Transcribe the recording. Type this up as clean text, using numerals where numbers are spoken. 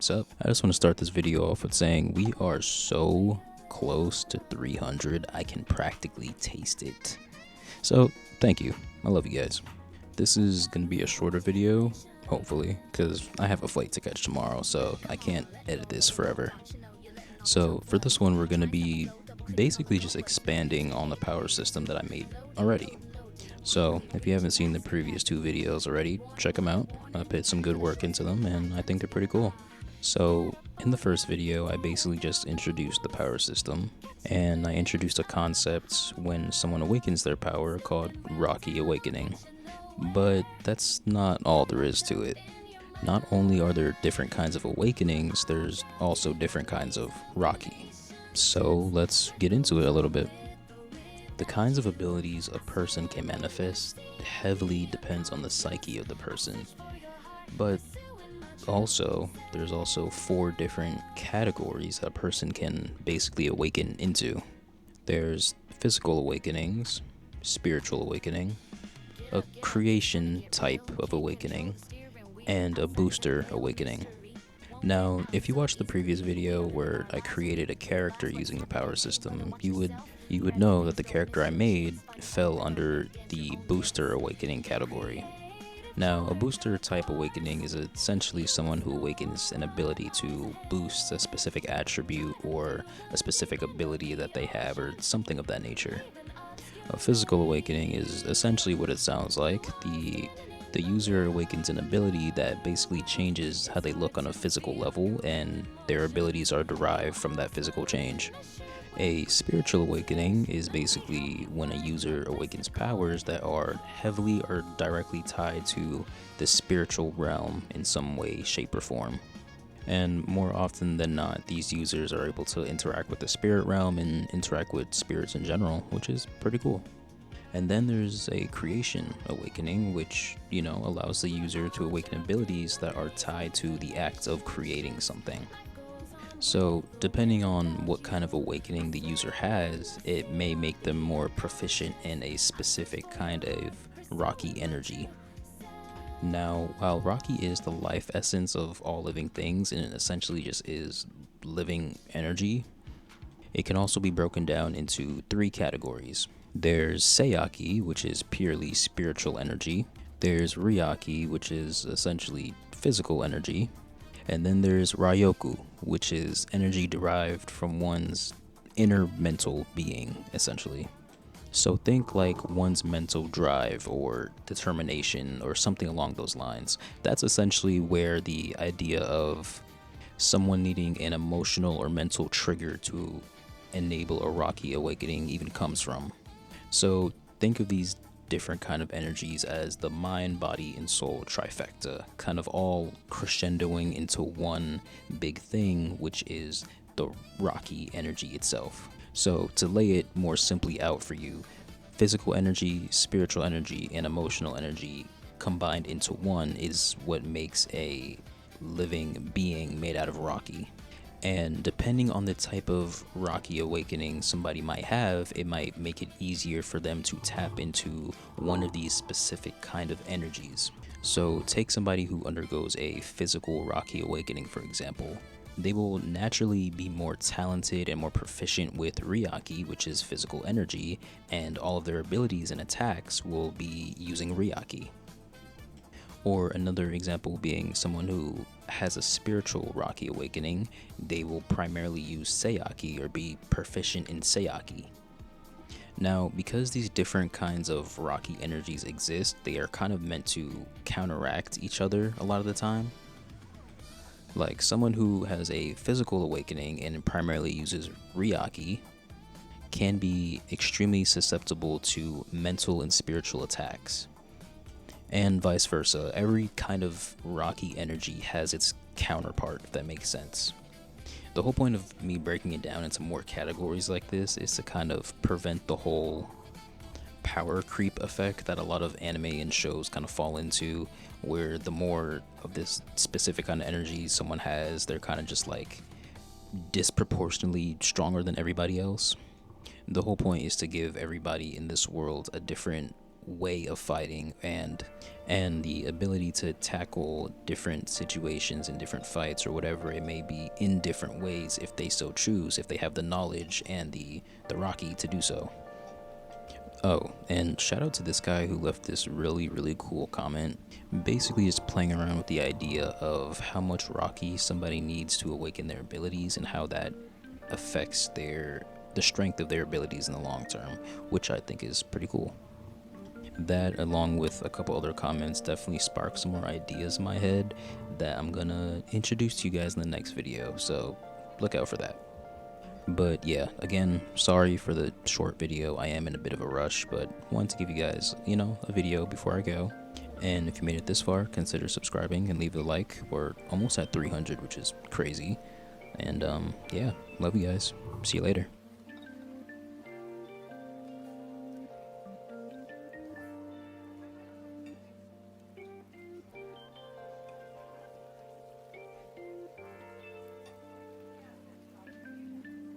Sup? I just want to start this video off with saying we are so close to 300, I can practically taste it. So, thank you. I love you guys. This is going to be a shorter video, hopefully, because I have a flight to catch tomorrow, so I can't edit this forever. So, for this one, we're going to be basically just expanding on the power system that I made already. So, if you haven't seen the previous two videos already, check them out. I put some good work into them, and I think they're pretty cool. So, in the first video, I basically just introduced the power system, and I introduced a concept when someone awakens their power called Rocky Awakening. But that's not all there is to it. Not only are there different kinds of awakenings, there's also different kinds of Rocky. So, let's get into it a little bit. The kinds of abilities a person can manifest heavily depends on the psyche of the person. But there's also 4 different categories a person can basically awaken into. There's physical awakenings, spiritual awakening, a creation type of awakening, and a booster awakening. Now, if you watched the previous video where I created a character using the power system, you would know that the character I made fell under the booster awakening category. Now, a booster type awakening is essentially someone who awakens an ability to boost a specific attribute or a specific ability that they have or something of that nature. A physical awakening is essentially what it sounds like. The user awakens an ability that basically changes how they look on a physical level, and their abilities are derived from that physical change. A spiritual awakening is basically when a user awakens powers that are heavily or directly tied to the spiritual realm in some way, shape, or form. And more often than not, these users are able to interact with the spirit realm and interact with spirits in general, which is pretty cool. And then there's a creation awakening, which, allows the user to awaken abilities that are tied to the act of creating something. So, depending on what kind of awakening the user has, it may make them more proficient in a specific kind of Rocky energy. Now, while Rocky is the life essence of all living things and it essentially just is living energy, it can also be broken down into 3 categories. There's Seiyaki, which is purely spiritual energy. There's Ryaki, which is essentially physical energy. And then there's Ryoku, which is energy derived from one's inner mental being, essentially. So think like one's mental drive or determination or something along those lines. That's essentially where the idea of someone needing an emotional or mental trigger to enable a Rocky awakening even comes from. So think of these different kind of energies as the mind, body, and soul trifecta, kind of all crescendoing into one big thing, which is the Rocky energy itself. So to lay it more simply out for you, physical energy, spiritual energy, and emotional energy combined into one is what makes a living being made out of Rocky. And depending on the type of Rocky awakening somebody might have, it might make it easier for them to tap into one of these specific kind of energies. So take somebody who undergoes a physical Rocky awakening, for example. They will naturally be more talented and more proficient with Ryaki, which is physical energy, and all of their abilities and attacks will be using Ryaki. Or another example being someone who has a spiritual Rocky awakening, they will primarily use Seiyaki or be proficient in Seiyaki. Now, because these different kinds of Rocky energies exist, they are kind of meant to counteract each other a lot of the time. Like someone who has a physical awakening and primarily uses Ryaki can be extremely susceptible to mental and spiritual attacks. And vice versa. Every kind of Rocky energy has its counterpart, if that makes sense. The whole point of me breaking it down into more categories like this is to kind of prevent the whole power creep effect that a lot of anime and shows kind of fall into, where the more of this specific kind of energy someone has, they're kind of just like disproportionately stronger than everybody else. The whole point is to give everybody in this world a different way of fighting and the ability to tackle different situations and different fights or whatever it may be in different ways if they so choose, if they have the knowledge and the Rocky to do so. Oh, and shout out to this guy who left this really cool comment, basically just playing around with the idea of how much Rocky somebody needs to awaken their abilities and how that affects the strength of their abilities in the long term, which I think is pretty cool. That, along with a couple other comments, definitely sparked some more ideas in my head that I'm gonna introduce to you guys in the next video, so look out for that. But yeah, again, sorry for the short video. I am in a bit of a rush, but wanted to give you guys, a video before I go. And if you made it this far, consider subscribing and leave a like. We're almost at 300, which is crazy. And yeah, love you guys. See you later.